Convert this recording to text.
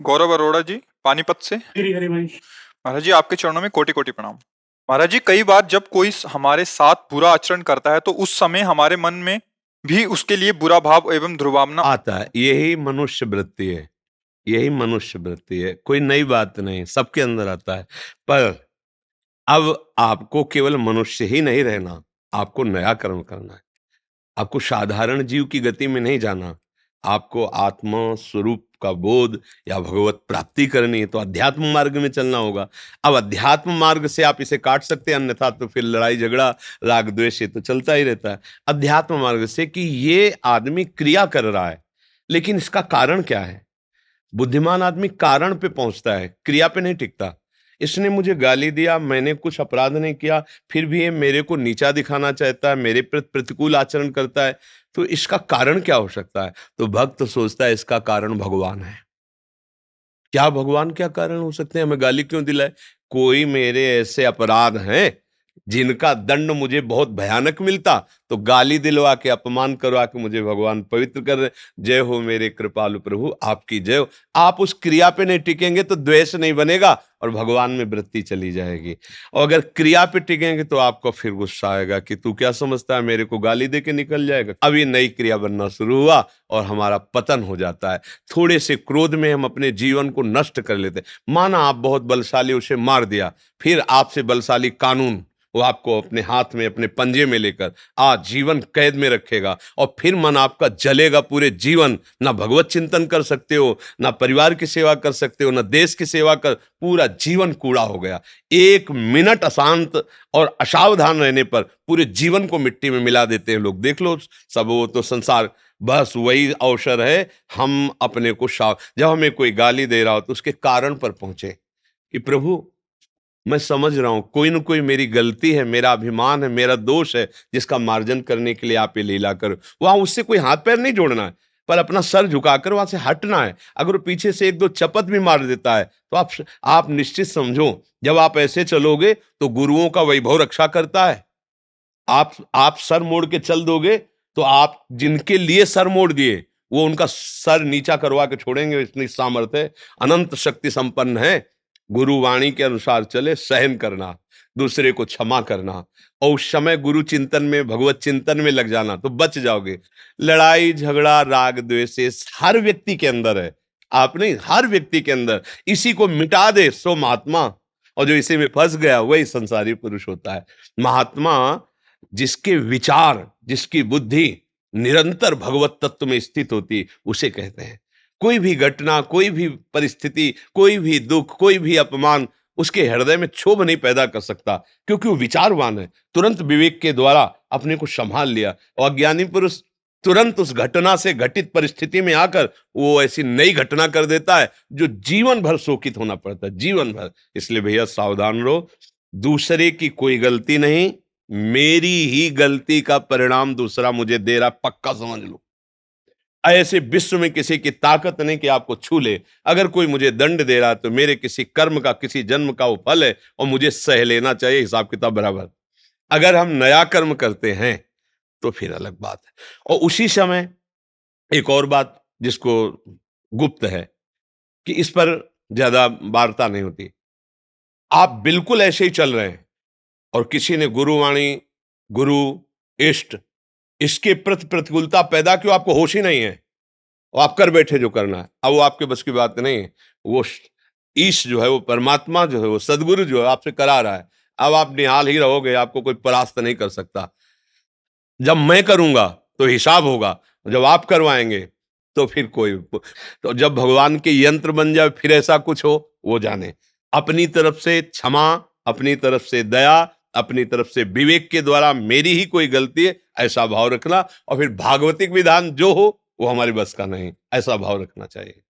गौरव अरोड़ा जी, पानीपत से। हरी हरी भाई। महाराज जी, आपके चरणों में कोटि कोटि प्रणाम। महाराज जी, कई बार जब कोई हमारे साथ बुरा आचरण करता है तो उस समय हमारे मन में भी उसके लिए बुरा भाव एवं ध्रुवामना आता है। यही मनुष्य वृत्ति है, यही मनुष्य वृत्ति है, कोई नई बात नहीं, सबके अंदर आता है। पर अब आपको केवल मनुष्य ही नहीं रहना, आपको नया कर्म करना है। आपको साधारण जीव की गति में नहीं जाना, आपको आत्मा स्वरूप का बोध या भगवत प्राप्ति करनी है, तो अध्यात्म मार्ग में चलना होगा। अब अध्यात्म मार्ग से आप इसे काट सकते हैं, अन्यथा तो फिर लड़ाई झगड़ा राग द्वेष ये तो चलता ही रहता है। अध्यात्म मार्ग से कि ये आदमी क्रिया कर रहा है, लेकिन इसका कारण क्या है। बुद्धिमान आदमी कारण पे पहुंचता है, क्रिया पे नहीं टिकता। इसने मुझे गाली दिया, मैंने कुछ अपराध नहीं किया, फिर भी ये मेरे को नीचा दिखाना चाहता है, मेरे प्रति प्रतिकूल आचरण करता है, तो इसका कारण क्या हो सकता है। तो भक्त सोचता है इसका कारण भगवान है। क्या भगवान क्या कारण हो सकते हैं, हमें गाली क्यों दिलाए। कोई मेरे ऐसे अपराध हैं जिनका दंड मुझे बहुत भयानक मिलता, तो गाली दिलवा के अपमान करवा के मुझे भगवान पवित्र कर रहे। जय हो मेरे कृपालु प्रभु, आपकी जय हो। आप उस क्रिया पे नहीं टिकेंगे तो द्वेष नहीं बनेगा और भगवान में वृत्ति चली जाएगी। और अगर क्रिया पे टिकेंगे तो आपको फिर गुस्सा आएगा कि तू क्या समझता है, मेरे को गाली दे के निकल जाएगा। अब ये नई क्रिया बनना शुरू हुआ और हमारा पतन हो जाता है। थोड़े से क्रोध में हम अपने जीवन को नष्ट कर लेते हैं। माना आप बहुत बलशाली, उसे मार दिया, फिर आपसे बलशाली कानून वो आपको अपने हाथ में, अपने पंजे में लेकर आजीवन कैद में रखेगा और फिर मन आपका जलेगा पूरे जीवन। ना भगवत चिंतन कर सकते हो, ना परिवार की सेवा कर सकते हो, ना देश की सेवा कर, पूरा जीवन कूड़ा हो गया। एक मिनट अशांत और असावधान रहने पर पूरे जीवन को मिट्टी में मिला देते हैं लोग। देख लो सब, वो तो संसार बस वही अवसर है हम अपने को जब हमें कोई गाली दे रहा हो तो उसके कारण पर पहुंचे कि प्रभु मैं समझ रहा हूं कोई न कोई मेरी गलती है, मेरा अभिमान है, मेरा दोष है, जिसका मार्जन करने के लिए आप ये लीला करो। वहां उससे कोई हाथ पैर नहीं जोड़ना है, पर अपना सर झुकाकर वहां से हटना है। अगर वो पीछे से एक दो चपत भी मार देता है तो आप निश्चित समझो, जब आप ऐसे चलोगे तो गुरुओं का वैभव रक्षा करता है। आप सर मोड़ के चल दोगे तो आप जिनके लिए सर मोड़ दिए वो उनका सर नीचा करवा के छोड़ेंगे। इतनी सामर्थ्य, अनंत शक्ति संपन्न है। गुरु वाणी के अनुसार चले, सहन करना, दूसरे को क्षमा करना और उस समय गुरु चिंतन में, भगवत चिंतन में लग जाना तो बच जाओगे। लड़ाई झगड़ा राग द्वेष हर व्यक्ति के अंदर है, आप नहीं, हर व्यक्ति के अंदर। इसी को मिटा दे सो महात्मा, और जो इसी में फंस गया वही संसारी पुरुष होता है। महात्मा जिसके विचार, जिसकी बुद्धि निरंतर भगवत तत्व में स्थित होती, उसे कहते हैं। कोई भी घटना, कोई भी परिस्थिति, कोई भी दुख, कोई भी अपमान उसके हृदय में क्षोभ नहीं पैदा कर सकता, क्योंकि वो विचारवान है। तुरंत विवेक के द्वारा अपने को संभाल लिया। और अज्ञानी पुरुष तुरंत उस घटना से, घटित परिस्थिति में आकर वो ऐसी नई घटना कर देता है जो जीवन भर शोकित होना पड़ता है, जीवन भर। इसलिए भैया सावधान रहो, दूसरे की कोई गलती नहीं, मेरी ही गलती का परिणाम दूसरा मुझे दे रहा, पक्का समझ लो। ऐसे विश्व में किसी की ताकत नहीं कि आपको छू ले। अगर कोई मुझे दंड दे रहा है तो मेरे किसी कर्म का, किसी जन्म का वो फल है और मुझे सह लेना चाहिए, हिसाब किताब बराबर। अगर हम नया कर्म करते हैं तो फिर अलग बात है। और उसी समय एक और बात जिसको गुप्त है कि इस पर ज्यादा वार्ता नहीं होती। आप बिल्कुल ऐसे ही चल रहे हैं और किसी ने गुरुवाणी, गुरु, इष्ट, इसके प्रति प्रतिकूलता पैदा क्यों, आपको होश ही नहीं है और आप कर बैठे जो करना है। अब वो आपके बस की बात नहीं है। वो ईश जो है, वो परमात्मा जो है, वो सदगुरु जो है आपसे करा रहा है। अब आप निहाल ही रहोगे, आपको कोई परास्त नहीं कर सकता। जब मैं करूंगा तो हिसाब होगा, जब आप करवाएंगे तो फिर कोई, तो जब भगवान के यंत्र बन जाए फिर ऐसा कुछ हो, वो जाने। अपनी तरफ से क्षमा, अपनी तरफ से दया, अपनी तरफ से विवेक के द्वारा मेरी ही कोई गलती है ऐसा भाव रखना, और फिर भागवतिक विधान जो हो वो हमारे बस का नहीं, ऐसा भाव रखना चाहिए।